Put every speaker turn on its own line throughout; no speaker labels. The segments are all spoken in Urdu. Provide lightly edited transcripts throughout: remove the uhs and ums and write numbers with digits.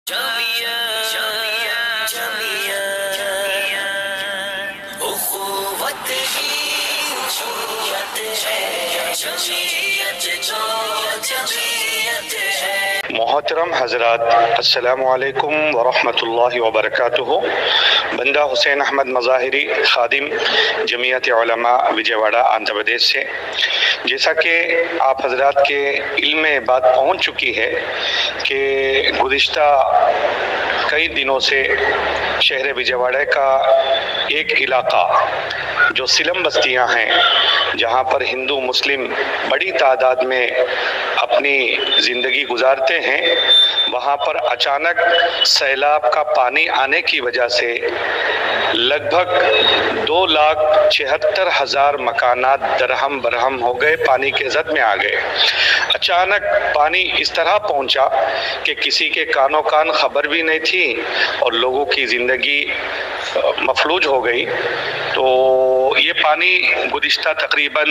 جامعہ اخوت ہی اخوت ہے، جمعیت جو جمعیت ہے۔
محترم حضرات، السلام علیکم ورحمۃ اللہ وبرکاتہ۔ بندہ حسین احمد مظاہری، خادم جمعیت علماء وجے واڑہ آندھرا پردیش سے۔ جیسا کہ آپ حضرات کے علم میں بات پہنچ چکی ہے کہ گزشتہ کئی دنوں سے شہر وجے واڑہ کا ایک علاقہ جو سلم بستیاں ہیں، جہاں پر ہندو مسلم بڑی تعداد میں اپنی زندگی گزارتے ہیں، وہاں پر اچانک سیلاب کا پانی آنے کی وجہ سے لگ بھگ 2,76,000 مکانات درہم برہم ہو گئے، پانی کے زد میں آ گئے۔ اچانک پانی اس طرح پہنچا کہ کسی کے کانوں کان خبر بھی نہیں تھی اور لوگوں کی زندگی مفلوج ہو گئی۔ تو یہ پانی گزشتہ تقریباً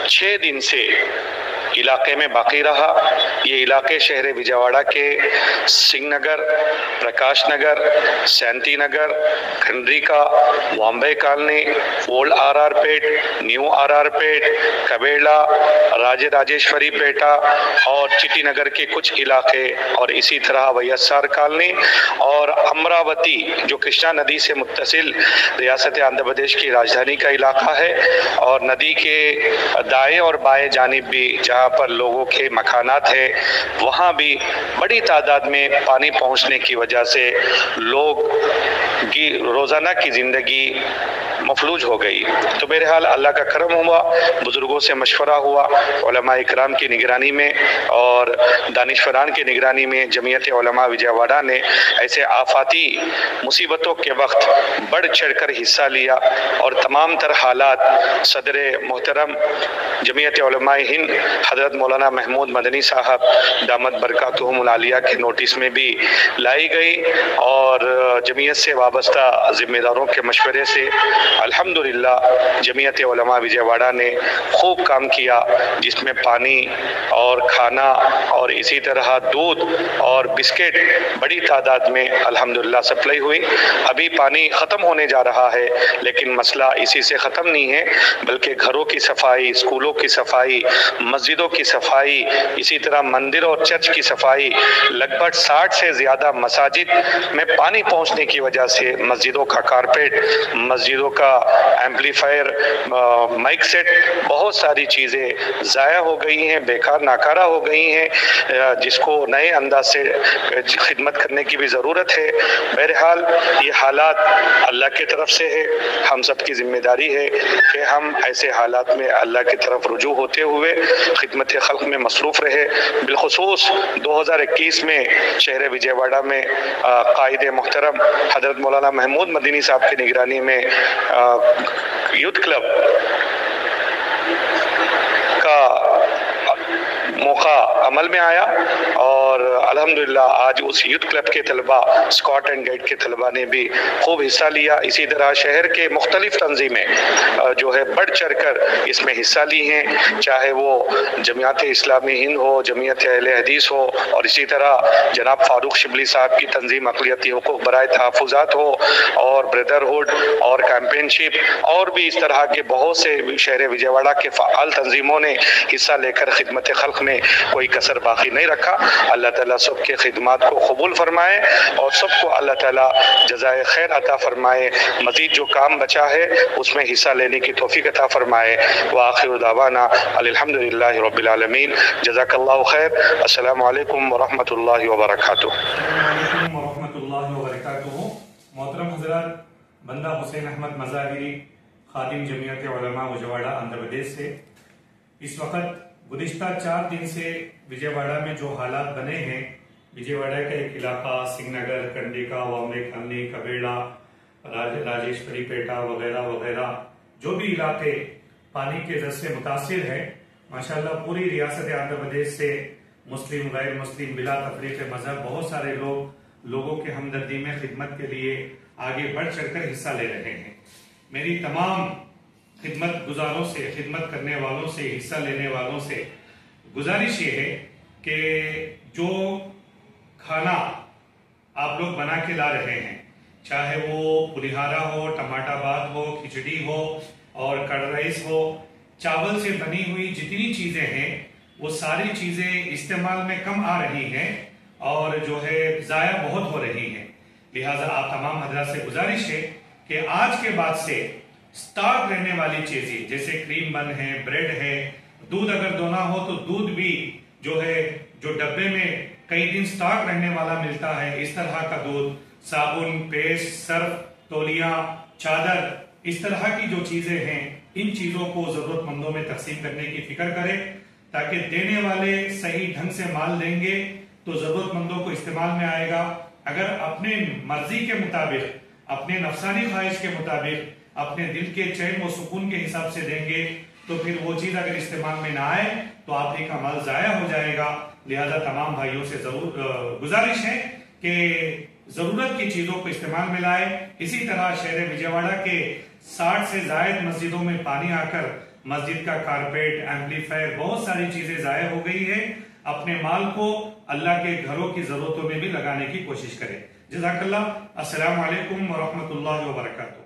6 دن سے علاقے میں باقی رہا۔ یہ علاقے شہر وجے واڑہ کے Singh Nagar, Prakash Nagar, Santhi Nagar, Khandrika, Vambay colony, old RR Pet, new RR Pet, Kabela, Rajeswari Peta اور چٹی نگر کے کچھ علاقے، اور اسی طرح ویسار کالنی اور امراوتی جو کرشنا ندی سے متصل ریاست آندھرا پردیش کی راجدھانی کا علاقہ ہے، اور ندی کے دائیں اور بائیں جانب بھی جہاں پر لوگوں کے مکانات ہیں، وہاں بھی بڑی تعداد میں پانی پہنچنے کی وجہ سے لوگ کی روزانہ کی زندگی مفلوج ہو گئی۔ تو بہرحال اللہ کا کرم ہوا، بزرگوں سے مشورہ ہوا، علماء اکرام کی نگرانی میں اور دانشوران کی نگرانی میں جمعیت علماء وجے واڑہ نے ایسے آفاتی مصیبتوں کے وقت بڑھ چڑھ کر حصہ لیا، اور تمام تر حالات صدر محترم جمعیت علماء ہند حضرت مولانا محمود مدنی صاحب دامت برکاتہم العالیہ کے نوٹس میں بھی لائی گئی، اور جمعیت سے وابستہ ذمہ داروں کے مشورے سے الحمدللہ جمعیت علماء وجے واڑہ نے خوب کام کیا، جس میں پانی اور کھانا اور اسی طرح دودھ اور بسکٹ بڑی تعداد میں الحمدللہ سپلائی ہوئی۔ ابھی پانی ختم ہونے جا رہا ہے، لیکن مسئلہ اسی سے ختم نہیں ہے، بلکہ گھروں کی صفائی، اسکولوں کی صفائی، مسجدوں کی صفائی، اسی طرح مندر اور چرچ کی صفائی۔ لگ بھگ 60 سے زیادہ مساجد میں پانی پہنچنے کی وجہ سے مسجدوں کا کارپیٹ، مسجدوں کا ایمپلیفائر، مائک سیٹ، بہت ساری چیزیں ضائع ہو گئی ہیں، بیکار ناکارہ ہو گئی ہیں، جس کو نئے انداز سے خدمت کرنے کی بھی ضرورت ہے۔ بہرحال یہ حالات اللہ کی طرف سے ہے، ہم سب کی ذمہ داری ہے کہ ہم ایسے حالات میں اللہ کی طرف رجوع ہوتے ہوئے خدمت خلق میں مصروف رہے۔ بالخصوص 2021 میں شہر وجے واڑہ میں قائد محترم حضرت مولانا محمود مدنی صاحب کی نگرانی میں یوتھ کلب کا موقع عمل میں آیا، اور الحمدللہ آج اس یوتھ کلب کے طلباء، اسکاٹ اینڈ گائیڈ کے طلباء نے بھی خوب حصہ لیا۔ اسی طرح شہر کے مختلف تنظیمیں جو ہے بڑھ چڑھ کر اس میں حصہ لی ہیں، چاہے وہ جماعت اسلامی ہند ہو، جمعیت اہل حدیث ہو، اور اسی طرح جناب فاروق شبلی صاحب کی تنظیم اقلیتی حقوق برائے تحفظات ہو، اور بردرہڈ اور کیمپین شپ، اور بھی اس طرح کے بہت سے شہر وجے واڑہ کے فعال تنظیموں نے حصہ لے کر خدمت خلق میں کوئی کسر باقی نہیں رکھا۔ اللہ تعالیٰ سب کے خدمات کو قبول فرمائے اور سب کو اللہ تعالیٰ جزائے خیر عطا فرمائے، مزید جو کام بچا ہے اس میں حصہ لینے کی توفیق عطا فرمائے۔ وآخر دعوانا الحمدللہ رب العالمین۔ جزاک اللہ خیر۔ السلام علیکم ورحمۃ اللہ وبرکاتہ۔
ورحمۃ اللہ وبرکاتہ۔ محترم حضرات، بندہ حسین احمد مظاہری، خادم جمعیت علماء وجے واڑہ آندھرا پردیش سے۔ اس وقت گزشتہ 4 دن سے وجے واڑہ میں جو حالات بنے ہیں، وجے واڑہ کا ایک علاقہ سنگھ نگر، کنڈیکا، وامبے کالنی، کبیڑا، راجیشوری پیٹا وغیرہ وغیرہ، جو بھی علاقے پانی کے زد سے متاثر ہیں، ماشاءاللہ پوری ریاست آندھرا پردیش سے مسلم، غیر مسلم، بلا تفریق مذہب بہت سارے لوگوں کے ہمدردی میں خدمت کے لیے آگے بڑھ چڑھ کر حصہ لے رہے ہیں۔ میری تمام خدمت گزاروں سے، خدمت کرنے والوں سے، حصہ لینے والوں سے گزارش یہ ہے کہ جو کھانا آپ لوگ بنا کے لا رہے ہیں، چاہے وہ پلیہارا ہو، ٹماٹا بات ہو، کھچڑی ہو اور کڑ رائس ہو، چاول سے بنی ہوئی جتنی چیزیں ہیں وہ ساری چیزیں استعمال میں کم آ رہی ہیں اور جو ہے ضائع بہت ہو رہی ہیں۔ لہٰذا آپ تمام حضرات سے گزارش ہے کہ آج کے بعد سے سٹاک رہنے والی چیزیں جیسے کریم بن ہے، بریڈ ہے، دودھ اگر دونا ہو تو دودھ بھی جو ہے جو ڈبے میں کئی دن سٹاک رہنے والا ملتا ہے، اس طرح کا دودھ، صابن، پیسٹ، سرف، تولیہ، چادر، اس طرح کی جو چیزیں ہیں ان چیزوں کو ضرورت مندوں میں تقسیم کرنے کی فکر کرے تاکہ دینے والے صحیح ڈھنگ سے مال دیں گے تو ضرورت مندوں کو استعمال میں آئے گا۔ اگر اپنے مرضی کے مطابق، اپنے نفسانی خواہش کے مطابق، اپنے دل کے چین و سکون کے حساب سے دیں گے تو پھر وہ چیز اگر استعمال میں نہ آئے تو آپ ہی کا مال ضائع ہو جائے گا۔ لہذا تمام بھائیوں سے ضرور گزارش ہے کہ ضرورت کی چیزوں کو استعمال میں لائے۔ اسی طرح شہر وجے واڑہ کے 60 سے زائد مسجدوں میں پانی آ کر مسجد کا کارپیٹ، ایمپلیفائر، بہت ساری چیزیں ضائع ہو گئی ہے۔ اپنے مال کو اللہ کے گھروں کی ضرورتوں میں بھی لگانے کی کوشش کریں۔ جزاک اللہ۔ السلام علیکم ورحمۃ اللہ وبرکاتہ۔